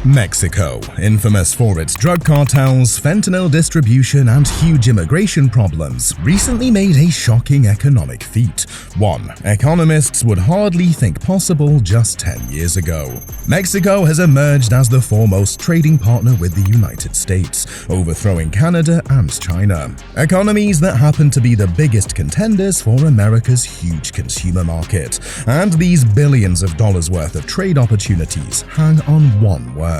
Mexico, infamous for its drug cartels, fentanyl distribution, and huge immigration problems, recently made a shocking economic feat, one economists would hardly think possible just 10 years ago. Mexico has emerged as the foremost trading partner with the United States, overthrowing Canada and China, economies that happen to be the biggest contenders for America's huge consumer market. And these billions of dollars worth of trade opportunities hang on one word: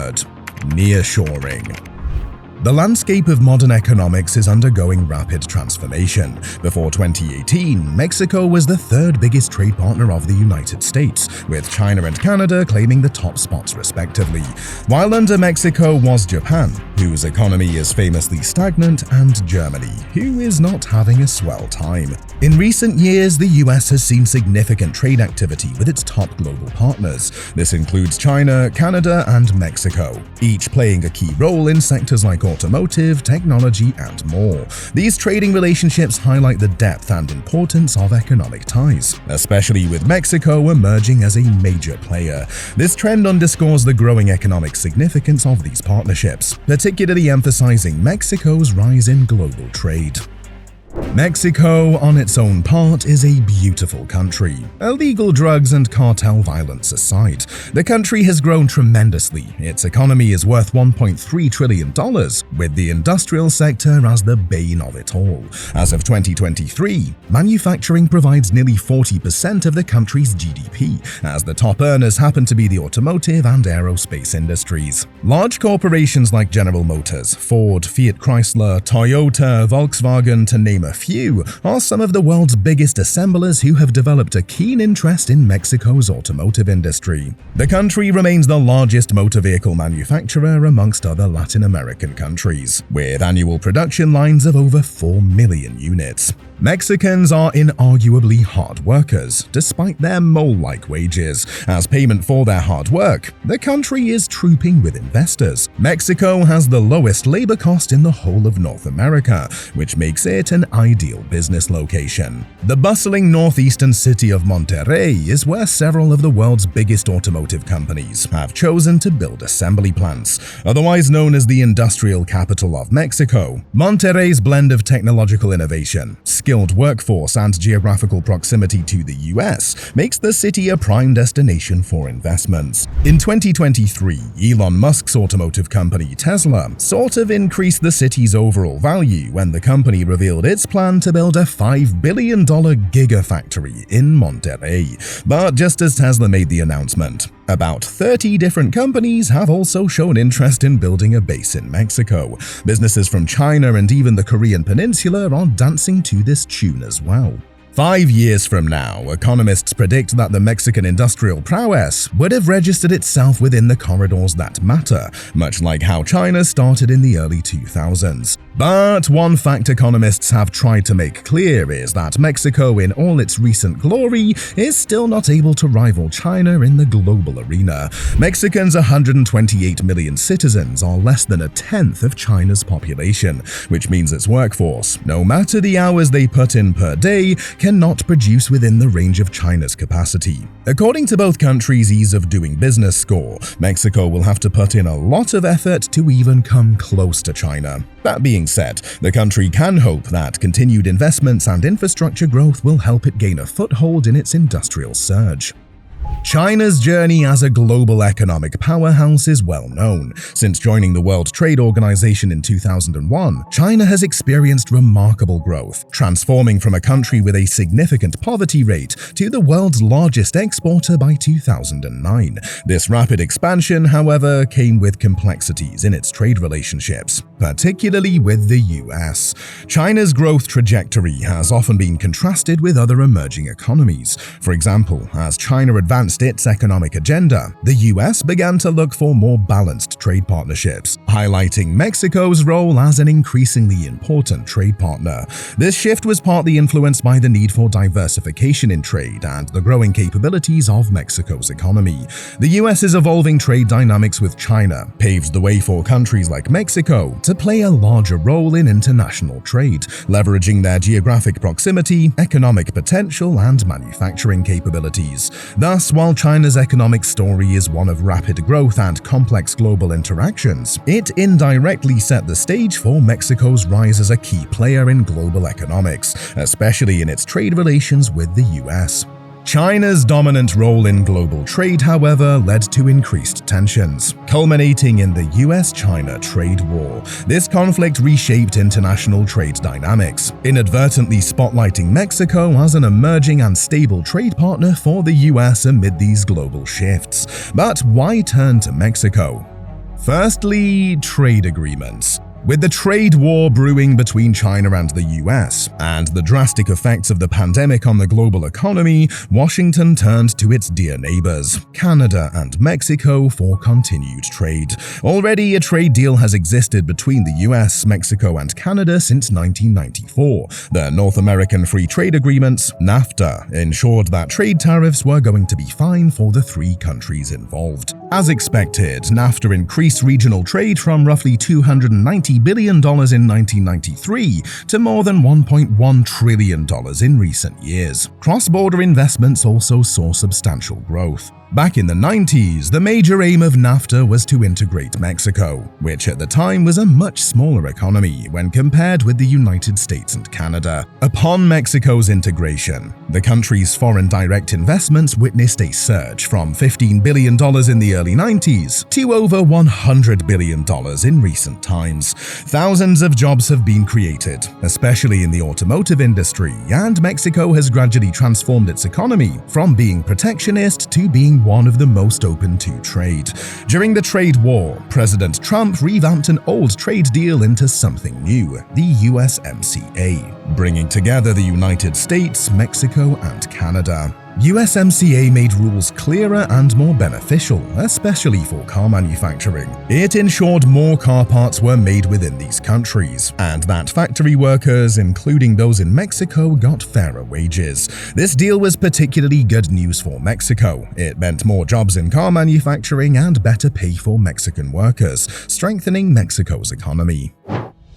nearshoring. The landscape of modern economics is undergoing rapid transformation. Before 2018, Mexico was the third biggest trade partner of the United States, with China and Canada claiming the top spots respectively, while under Mexico was Japan, whose economy is famously stagnant, and Germany, who is not having a swell time. In recent years, the US has seen significant trade activity with its top global partners. This includes China, Canada, and Mexico, each playing a key role in sectors like automotive, technology, and more. These trading relationships highlight the depth and importance of economic ties, especially with Mexico emerging as a major player. This trend underscores the growing economic significance of these partnerships, particularly emphasizing Mexico's rise in global trade. Mexico, on its own part, is a beautiful country. Illegal drugs and cartel violence aside, the country has grown tremendously. Its economy is worth $1.3 trillion, with the industrial sector as the bane of it all. As of 2023, manufacturing provides nearly 40% of the country's GDP, as the top earners happen to be the automotive and aerospace industries. Large corporations like General Motors, Ford, Fiat Chrysler, Toyota, Volkswagen, to name a few, are some of the world's biggest assemblers who have developed a keen interest in Mexico's automotive industry. The country remains the largest motor vehicle manufacturer amongst other Latin American countries, with annual production lines of over 4 million units. Mexicans are inarguably hard workers, despite their mole-like wages. As payment for their hard work, the country is trooping with investors. Mexico has the lowest labor cost in the whole of North America, which makes it an ideal business location. The bustling northeastern city of Monterrey is where several of the world's biggest automotive companies have chosen to build assembly plants. Otherwise known as the industrial capital of Mexico, Monterrey's blend of technological innovation, skilled workforce, and geographical proximity to the US makes the city a prime destination for investments. In 2023, Elon Musk's automotive company Tesla sort of increased the city's overall value when the company revealed its plan to build a $5 billion gigafactory in Monterrey. But just as Tesla made the announcement, about 30 different companies have also shown interest in building a base in Mexico. Businesses from China and even the Korean Peninsula are dancing to this tune as well. 5 years from now, economists predict that the Mexican industrial prowess would have registered itself within the corridors that matter, much like how China started in the early 2000s. But one fact economists have tried to make clear is that Mexico, in all its recent glory, is still not able to rival China in the global arena. Mexico's 128 million citizens are less than a tenth of China's population, which means its workforce, no matter the hours they put in per day, cannot produce within the range of China's capacity. According to both countries' ease of doing business score, Mexico will have to put in a lot of effort to even come close to China. That being said, the country can hope that continued investments and infrastructure growth will help it gain a foothold in its industrial surge. China's journey as a global economic powerhouse is well known. Since joining the World Trade Organization in 2001, China has experienced remarkable growth, transforming from a country with a significant poverty rate to the world's largest exporter by 2009. This rapid expansion, however, came with complexities in its trade relationships, particularly with the US. China's growth trajectory has often been contrasted with other emerging economies. For example, as China advanced its economic agenda, the US began to look for more balanced trade partnerships, highlighting Mexico's role as an increasingly important trade partner. This shift was partly influenced by the need for diversification in trade and the growing capabilities of Mexico's economy. The US's evolving trade dynamics with China paved the way for countries like Mexico to play a larger role in international trade, leveraging their geographic proximity, economic potential, and manufacturing capabilities. Thus, while China's economic story is one of rapid growth and complex global interactions, it indirectly set the stage for Mexico's rise as a key player in global economics, especially in its trade relations with the US. China's dominant role in global trade, however, led to increased tensions, culminating in the US-China trade war. This conflict reshaped international trade dynamics, inadvertently spotlighting Mexico as an emerging and stable trade partner for the US amid these global shifts. But why turn to Mexico? Firstly, trade agreements. With the trade war brewing between China and the US, and the drastic effects of the pandemic on the global economy, Washington turned to its dear neighbors, Canada and Mexico, for continued trade. Already, a trade deal has existed between the US, Mexico, and Canada since 1994. The North American Free Trade Agreements, NAFTA, ensured that trade tariffs were going to be fine for the three countries involved. As expected, NAFTA increased regional trade from roughly $290 billion in 1993 to more than $1.1 trillion in recent years. Cross-border investments also saw substantial growth. Back in the 90s, the major aim of NAFTA was to integrate Mexico, which at the time was a much smaller economy when compared with the United States and Canada. Upon Mexico's integration, the country's foreign direct investments witnessed a surge from $15 billion in the early 90s to over $100 billion in recent times. Thousands of jobs have been created, especially in the automotive industry, and Mexico has gradually transformed its economy from being protectionist to being one of the most open to trade. During the trade war, President Trump revamped an old trade deal into something new, the USMCA, bringing together the United States, Mexico, and Canada. USMCA made rules clearer and more beneficial, especially for car manufacturing. It ensured more car parts were made within these countries, and that factory workers, including those in Mexico, got fairer wages. This deal was particularly good news for Mexico. It meant more jobs in car manufacturing and better pay for Mexican workers, strengthening Mexico's economy.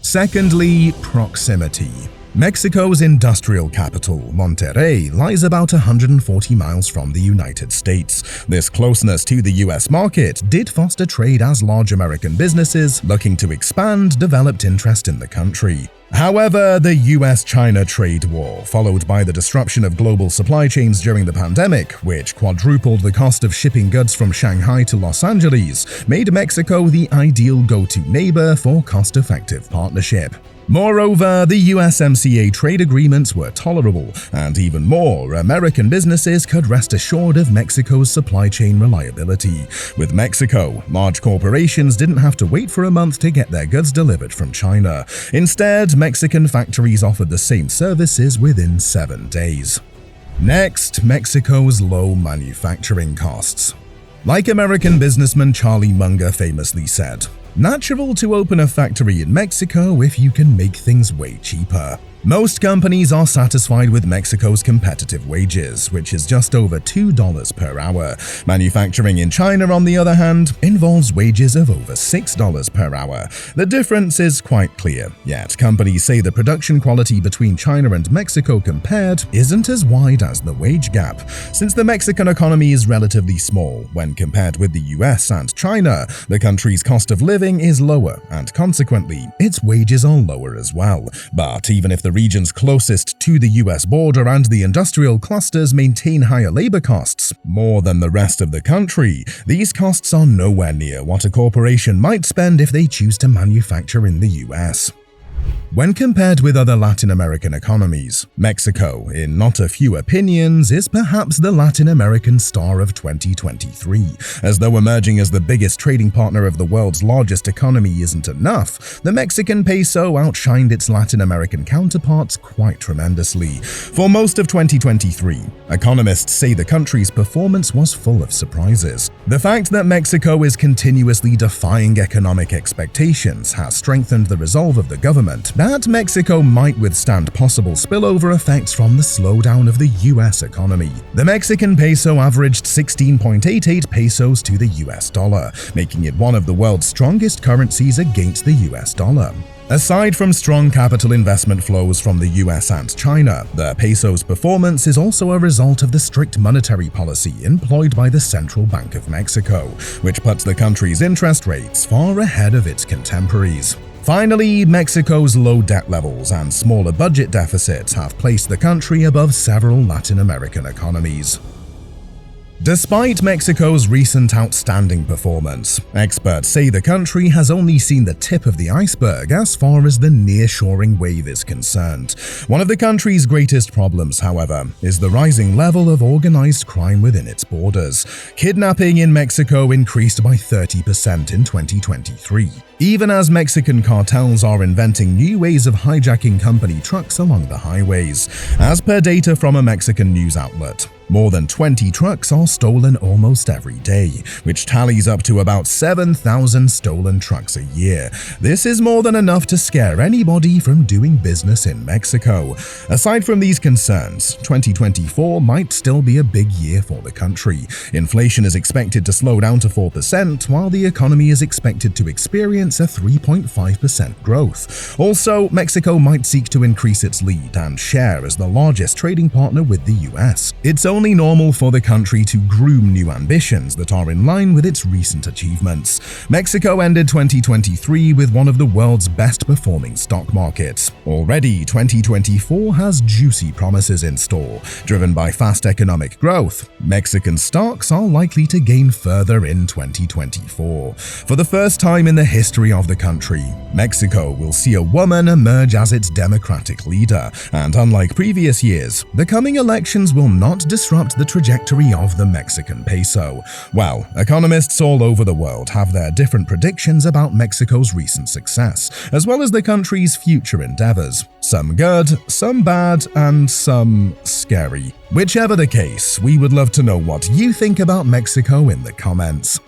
Secondly, proximity. Mexico's industrial capital, Monterrey, lies about 140 miles from the United States. This closeness to the US market did foster trade as large American businesses looking to expand developed interest in the country. However, the US-China trade war, followed by the disruption of global supply chains during the pandemic, which quadrupled the cost of shipping goods from Shanghai to Los Angeles, made Mexico the ideal go-to neighbor for cost-effective partnership. Moreover, the USMCA trade agreements were tolerable, and even more, American businesses could rest assured of Mexico's supply chain reliability. With Mexico, large corporations didn't have to wait for a month to get their goods delivered from China. Instead, Mexican factories offered the same services within 7 days. Next, Mexico's low manufacturing costs. Like American businessman Charlie Munger famously said, "Natural to open a factory in Mexico if you can make things way cheaper." Most companies are satisfied with Mexico's competitive wages, which is just over $2 per hour. Manufacturing in China, on the other hand, involves wages of over $6 per hour. The difference is quite clear, yet companies say the production quality between China and Mexico compared isn't as wide as the wage gap. Since the Mexican economy is relatively small when compared with the US and China, the country's cost of living is lower, and consequently, its wages are lower as well. But even if the regions closest to the US border and the industrial clusters maintain higher labor costs more than the rest of the country, these costs are nowhere near what a corporation might spend if they choose to manufacture in the US. When compared with other Latin American economies, Mexico, in not a few opinions, is perhaps the Latin American star of 2023. As though emerging as the biggest trading partner of the world's largest economy isn't enough, the Mexican peso outshined its Latin American counterparts quite tremendously. For most of 2023, economists say the country's performance was full of surprises. The fact that Mexico is continuously defying economic expectations has strengthened the resolve of the government that Mexico might withstand possible spillover effects from the slowdown of the US economy. The Mexican peso averaged 16.88 pesos to the US dollar, making it one of the world's strongest currencies against the US dollar. Aside from strong capital investment flows from the US and China, the peso's performance is also a result of the strict monetary policy employed by the Central Bank of Mexico, which puts the country's interest rates far ahead of its contemporaries. Finally, Mexico's low debt levels and smaller budget deficits have placed the country above several Latin American economies. Despite Mexico's recent outstanding performance, experts say the country has only seen the tip of the iceberg as far as the nearshoring wave is concerned. One of the country's greatest problems, however, is the rising level of organized crime within its borders. Kidnapping in Mexico increased by 30% in 2023. Even as Mexican cartels are inventing new ways of hijacking company trucks along the highways. As per data from a Mexican news outlet, more than 20 trucks are stolen almost every day, which tallies up to about 7,000 stolen trucks a year. This is more than enough to scare anybody from doing business in Mexico. Aside from these concerns, 2024 might still be a big year for the country. Inflation is expected to slow down to 4%, while the economy is expected to experience a 3.5% growth. Also, Mexico might seek to increase its lead and share as the largest trading partner with the US. It's only normal for the country to groom new ambitions that are in line with its recent achievements. Mexico ended 2023 with one of the world's best performing stock markets. Already, 2024 has juicy promises in store. Driven by fast economic growth, Mexican stocks are likely to gain further in 2024. For the first time in the history of the country, Mexico will see a woman emerge as its democratic leader, and unlike previous years, the coming elections will not disrupt the trajectory of the Mexican peso. Well, economists all over the world have their different predictions about Mexico's recent success, as well as the country's future endeavors. Some good, some bad, and some scary. Whichever the case, we would love to know what you think about Mexico in the comments.